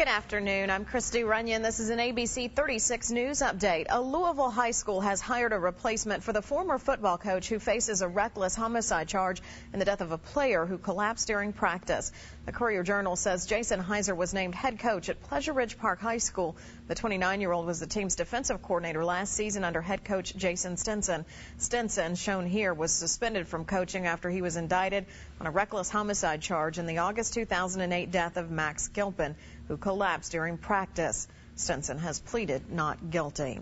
Good afternoon. I'm Christy Runyon. This is an ABC 36 News update. A Louisville high school has hired a replacement for the former football coach who faces a reckless homicide charge in the death of a player who collapsed during practice. The Courier-Journal says Jason Heiser was named head coach at Pleasure Ridge Park High School. The 29-year-old was the team's defensive coordinator last season under head coach Jason Stinson. Stinson, shown here, was suspended from coaching after he was indicted on a reckless homicide charge in the August 2008 death of Max Gilpin, who collapsed during practice. Stinson has pleaded not guilty.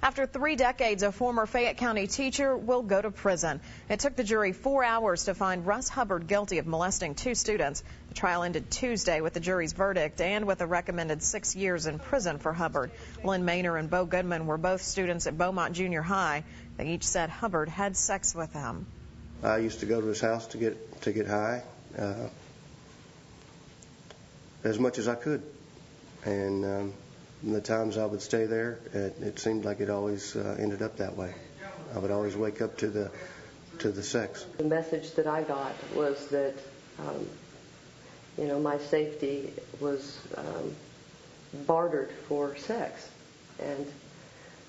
After 3 decades, a former Fayette County teacher will go to prison. It took the jury 4 hours to find Russ Hubbard guilty of molesting 2 students. The trial ended Tuesday with the jury's verdict and with a recommended 6 years in prison for Hubbard. Lynn Maynor and Bo Goodman were both students at Beaumont Junior High. They each said Hubbard had sex with them. I used to go to his house to get high. As much as I could, and the times I would stay there, it seemed like it always ended up that way. I would always wake up to the sex. The message that I got was that my safety was bartered for sex, and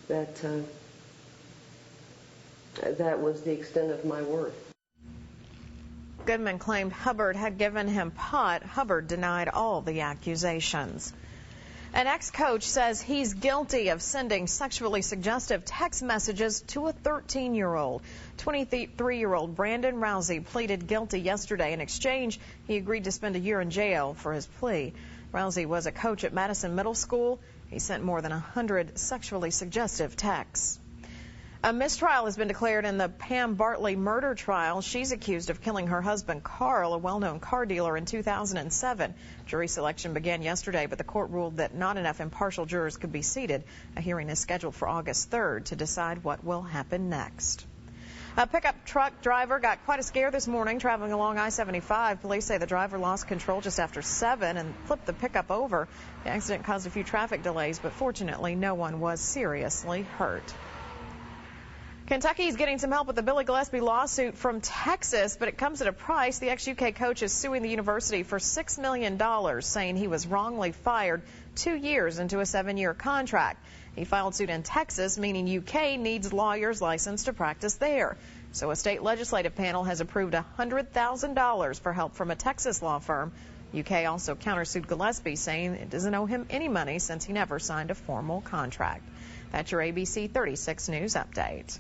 that was the extent of my worth. Goodman claimed Hubbard had given him pot. Hubbard denied all the accusations. An ex-coach says he's guilty of sending sexually suggestive text messages to a 13-year-old. 23-year-old Brandon Rousey pleaded guilty yesterday. In exchange, he agreed to spend a year in jail for his plea. Rousey was a coach at Madison Middle School. He sent more than 100 sexually suggestive texts. A mistrial has been declared in the Pam Bartley murder trial. She's accused of killing her husband, Carl, a well-known car dealer, in 2007. Jury selection began yesterday, but the court ruled that not enough impartial jurors could be seated. A hearing is scheduled for August 3rd to decide what will happen next. A pickup truck driver got quite a scare this morning traveling along I-75. Police say the driver lost control just after 7 and flipped the pickup over. The accident caused a few traffic delays, but fortunately no one was seriously hurt. Kentucky is getting some help with the Billy Gillispie lawsuit from Texas, but it comes at a price. The ex-UK coach is suing the university for $6 million, saying he was wrongly fired 2 years into a 7-year contract. He filed suit in Texas, meaning UK needs lawyers licensed to practice there. So a state legislative panel has approved $100,000 for help from a Texas law firm. UK also countersued Gillispie, saying it doesn't owe him any money since he never signed a formal contract. That's your ABC 36 News update.